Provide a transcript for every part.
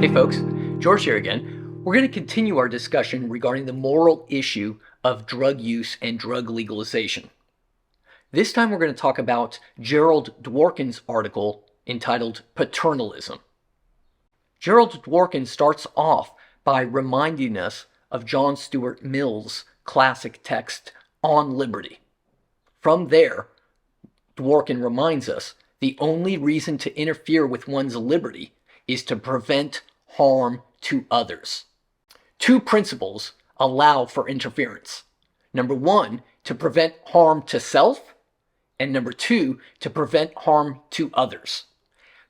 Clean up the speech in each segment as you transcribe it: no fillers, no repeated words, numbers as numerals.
Hey folks, George here again. We're going to continue our discussion regarding the moral issue of drug use and drug legalization. This time we're going to talk about Gerald Dworkin's article entitled Paternalism. Gerald Dworkin starts off by reminding us of John Stuart Mill's classic text On Liberty. From there, Dworkin reminds us the only reason to interfere with one's liberty is to prevent harm to others. Two principles allow for interference. Number one, to prevent harm to self, and number two, to prevent harm to others.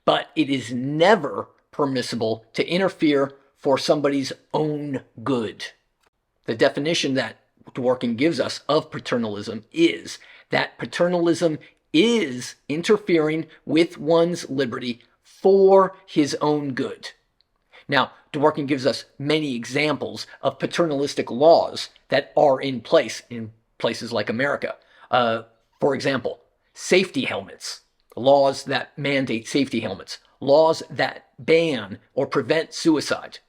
But it is never permissible to interfere for somebody's own good. The definition that Dworkin gives us of paternalism is that paternalism is interfering with one's liberty for his own good. Now, Dworkin gives us many examples of paternalistic laws that are in place in places like America. For example, safety helmets, laws that mandate safety helmets, laws that ban or prevent suicide,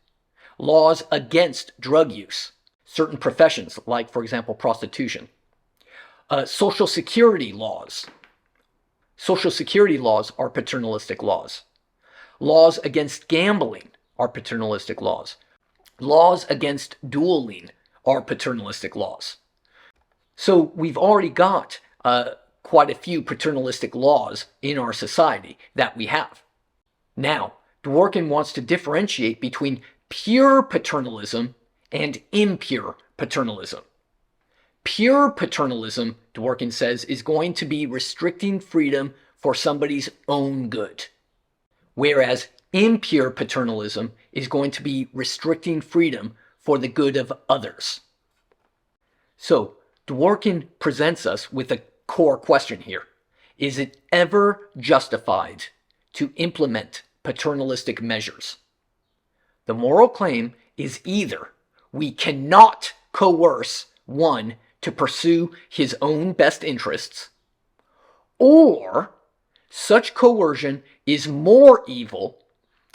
laws against drug use, certain professions like, for example, prostitution, Social Security laws. Social Security laws are paternalistic laws. Laws against gambling are paternalistic laws. Laws against dueling are paternalistic laws. So we've already got quite a few paternalistic laws in our society that we have. Now, Dworkin wants to differentiate between pure paternalism and impure paternalism. Pure paternalism, Dworkin says, is going to be restricting freedom for somebody's own good, whereas impure paternalism is going to be restricting freedom for the good of others. So, Dworkin presents us with a core question here. Is it ever justified to implement paternalistic measures? The moral claim is either we cannot coerce one to pursue his own best interests, or such coercion is more evil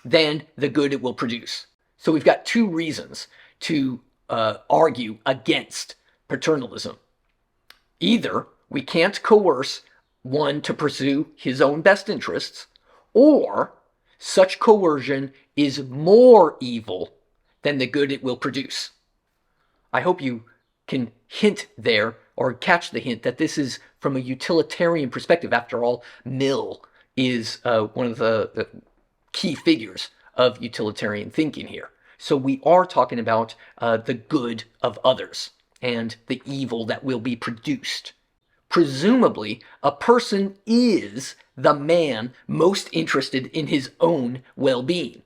than the good it will produce. So we've got two reasons to argue against paternalism. Either we can't coerce one to pursue his own best interests, or such coercion is more evil than the good it will produce. I hope you can hint there, or catch the hint, that this is from a utilitarian perspective. After all, Mill is one of the key figures of utilitarian thinking here. So we are talking about the good of others and the evil that will be produced. Presumably, a person is the man most interested in his own well-being.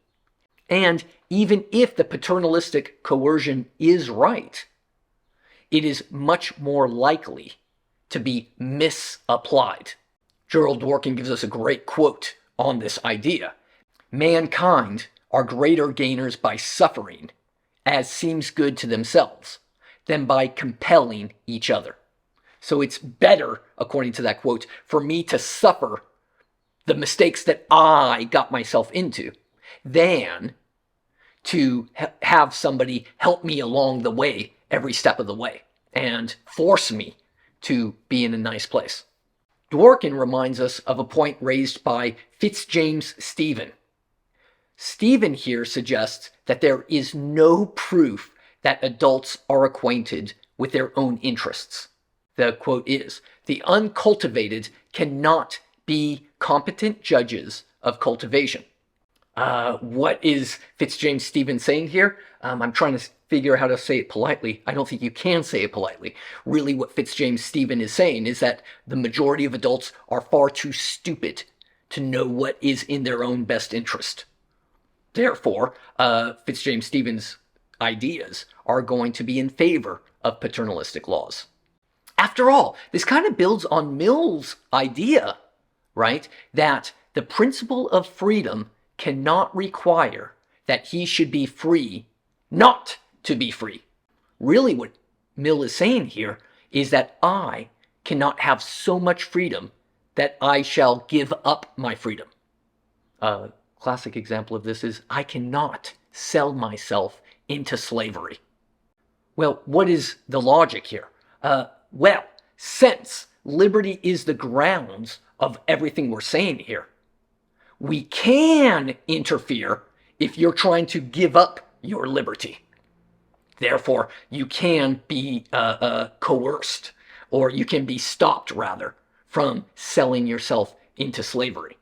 And even if the paternalistic coercion is right, it is much more likely to be misapplied. Gerald Dworkin gives us a great quote on this idea. Mankind are greater gainers by suffering, as seems good to themselves, than by compelling each other. So it's better, according to that quote, for me to suffer the mistakes that I got myself into than to have somebody help me along the way every step of the way and force me to be in a nice place. Dworkin reminds us of a point raised by Fitzjames Stephen. Stephen here suggests that there is no proof that adults are acquainted with their own interests. The quote is, "The uncultivated cannot be competent judges of cultivation." What is Fitzjames Stephen saying here? I'm trying to figure out how to say it politely. I don't think you can say it politely. Really, what Fitzjames Stephen is saying is that the majority of adults are far too stupid to know what is in their own best interest. Therefore, Fitzjames Stephen's ideas are going to be in favor of paternalistic laws. After all, this kind of builds on Mill's idea, right, that the principle of freedom cannot require that he should be free not to be free. Really, what Mill is saying here is that I cannot have so much freedom that I shall give up my freedom. Classic example of this is, I cannot sell myself into slavery. Well, what is the logic here? Well, since liberty is the grounds of everything we're saying here, we can interfere if you're trying to give up your liberty. Therefore, you can be coerced, or you can be stopped, rather, from selling yourself into slavery.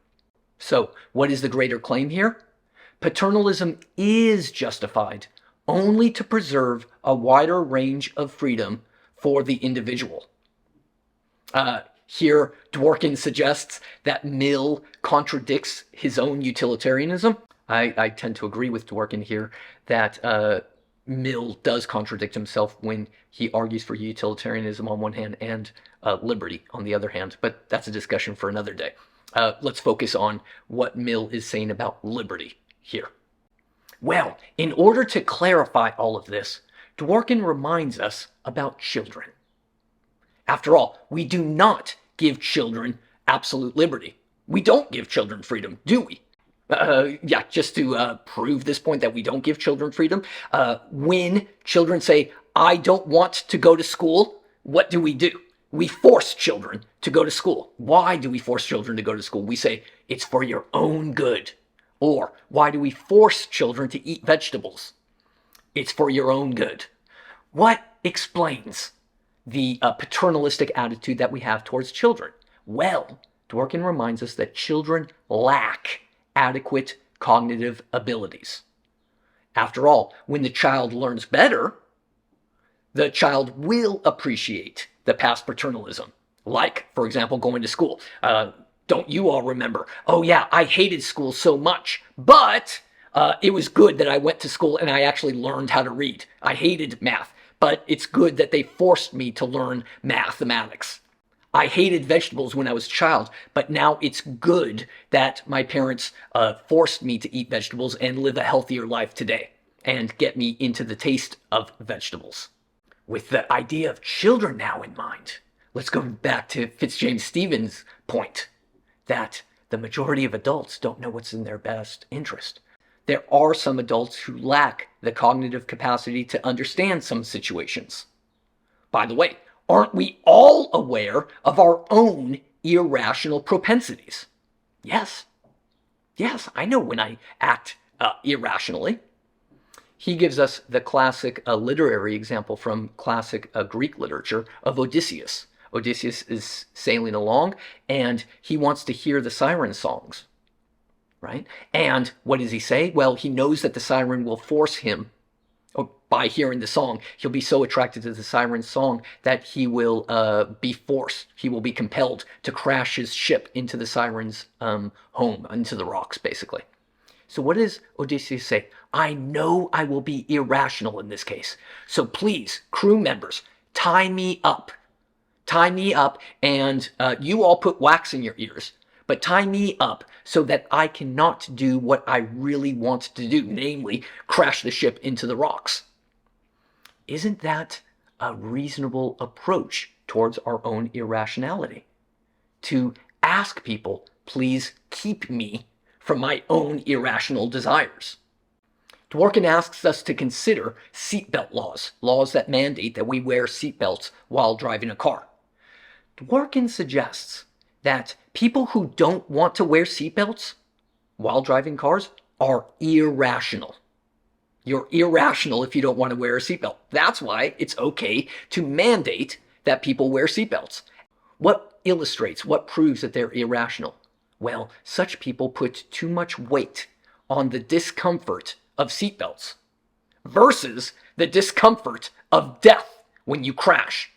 So, what is the greater claim here? Paternalism is justified only to preserve a wider range of freedom for the individual. Here, Dworkin suggests that Mill contradicts his own utilitarianism. I tend to agree with Dworkin here that Mill does contradict himself when he argues for utilitarianism on one hand and liberty on the other hand, but that's a discussion for another day. Let's focus on what Mill is saying about liberty here. Well, in order to clarify all of this, Dworkin reminds us about children. After all, we do not give children absolute liberty. We don't give children freedom, do we? Yeah, just to prove this point that we don't give children freedom, when children say, I don't want to go to school, what do? We force children to go to school. Why do we force children to go to school? We say, it's for your own good. Or, why do we force children to eat vegetables? It's for your own good. What explains the paternalistic attitude that we have towards children? Well, Dworkin reminds us that children lack adequate cognitive abilities. After all, when the child learns better, the child will appreciate the past paternalism. Like, for example, going to school. Don't you all remember? Oh yeah, I hated school so much, but it was good that I went to school and I actually learned how to read. I hated math, but it's good that they forced me to learn mathematics. I hated vegetables when I was a child, but now it's good that my parents forced me to eat vegetables and live a healthier life today and get me into the taste of vegetables. With the idea of children now in mind, let's go back to Fitzjames Stephen's point that the majority of adults don't know what's in their best interest. There are some adults who lack the cognitive capacity to understand some situations. By the way, aren't we all aware of our own irrational propensities? Yes. Yes, I know when I act irrationally. He gives us the classic literary example from classic Greek literature of Odysseus. Odysseus is sailing along, and he wants to hear the siren songs, right? And what does he say? Well, he knows that the siren will force him, or by hearing the song, he'll be so attracted to the siren song that he will be forced, he will be compelled to crash his ship into the siren's home, into the rocks, basically. So what does Odysseus say? I know I will be irrational in this case. So please, crew members, tie me up. Tie me up, and you all put wax in your ears, but tie me up so that I cannot do what I really want to do, namely crash the ship into the rocks. Isn't that a reasonable approach towards our own irrationality? To ask people, please keep me from my own irrational desires. Dworkin asks us to consider seatbelt laws, laws that mandate that we wear seatbelts while driving a car. Dworkin suggests that people who don't want to wear seatbelts while driving cars are irrational. You're irrational if you don't want to wear a seatbelt. That's why it's okay to mandate that people wear seatbelts. What illustrates, what proves that they're irrational? Well, such people put too much weight on the discomfort of seatbelts versus the discomfort of death when you crash.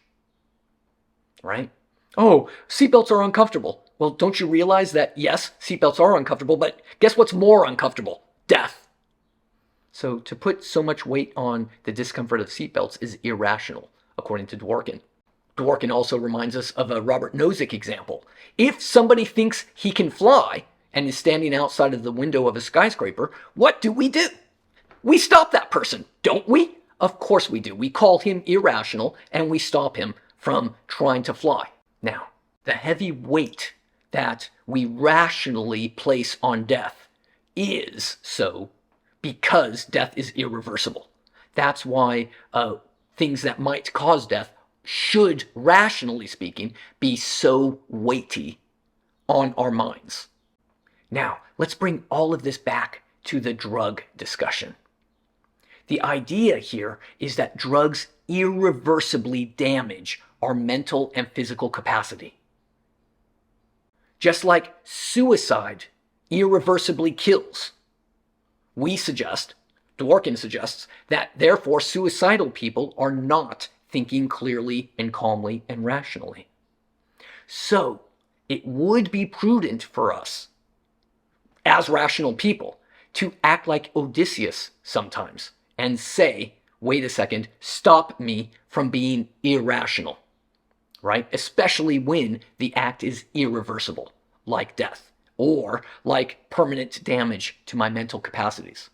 Right? Oh, seatbelts are uncomfortable. Well, don't you realize that, yes, seatbelts are uncomfortable, but guess what's more uncomfortable? Death. So to put so much weight on the discomfort of seatbelts is irrational, according to Dworkin. Dworkin also reminds us of a Robert Nozick example. If somebody thinks he can fly and is standing outside of the window of a skyscraper, what do? We stop that person, don't we? Of course we do. We call him irrational and we stop him from trying to fly. Now, the heavy weight that we rationally place on death is so because death is irreversible. That's why things that might cause death should, rationally speaking, be so weighty on our minds. Now, let's bring all of this back to the drug discussion. The idea here is that drugs irreversibly damage our mental and physical capacity. Just like suicide irreversibly kills, Dworkin suggests, that therefore suicidal people are not thinking clearly and calmly and rationally. So, it would be prudent for us, as rational people, to act like Odysseus sometimes and say, wait a second, stop me from being irrational, right? Especially when the act is irreversible, like death, or like permanent damage to my mental capacities.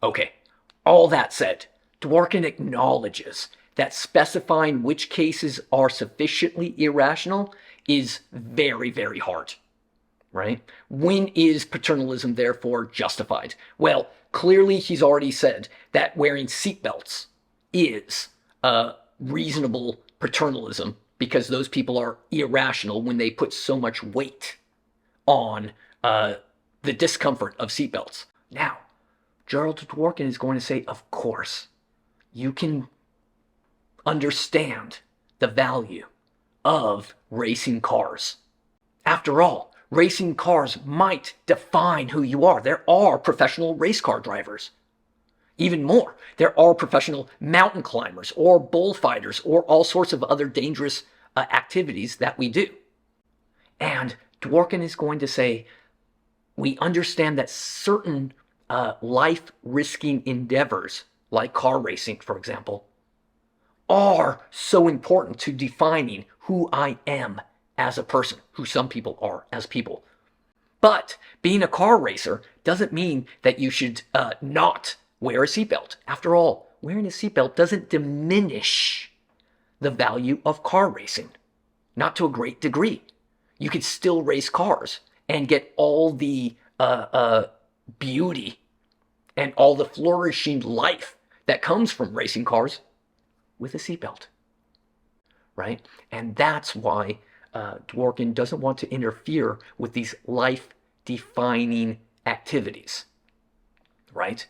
Okay, all that said, Dworkin acknowledges that specifying which cases are sufficiently irrational is very, very hard, right? When is paternalism therefore justified? Well, clearly he's already said that wearing seatbelts is reasonable paternalism because those people are irrational when they put so much weight on the discomfort of seatbelts. Now, Gerald Dworkin is going to say, of course, you can understand the value of racing cars. After all, racing cars might define who you are. There are professional race car drivers. Even more, there are professional mountain climbers or bullfighters or all sorts of other dangerous activities that we do. And Dworkin is going to say, we understand that certain life-risking endeavors, like car racing, for example, are so important to defining who I am as a person, who some people are as people. But being a car racer doesn't mean that you should not wear a seatbelt. After all, wearing a seatbelt doesn't diminish the value of car racing, not to a great degree. You could still race cars and get all the beauty and all the flourishing life that comes from racing cars with a seatbelt, right? And that's why Dworkin doesn't want to interfere with these life-defining activities, right?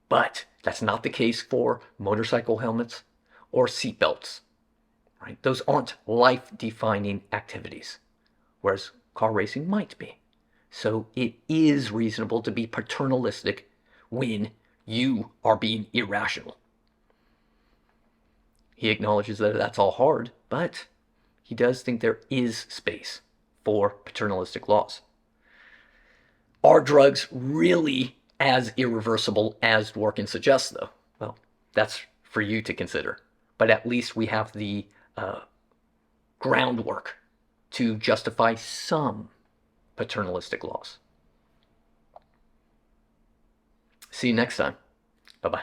But that's not the case for motorcycle helmets or seatbelts, right? Those aren't life-defining activities, whereas car racing might be. So it is reasonable to be paternalistic when you are being irrational. He acknowledges that that's all hard, but he does think there is space for paternalistic laws. Are drugs really as irreversible as Dworkin suggests, though? Well, that's for you to consider. But at least we have the groundwork to justify some paternalistic laws. See you next time. Bye-bye.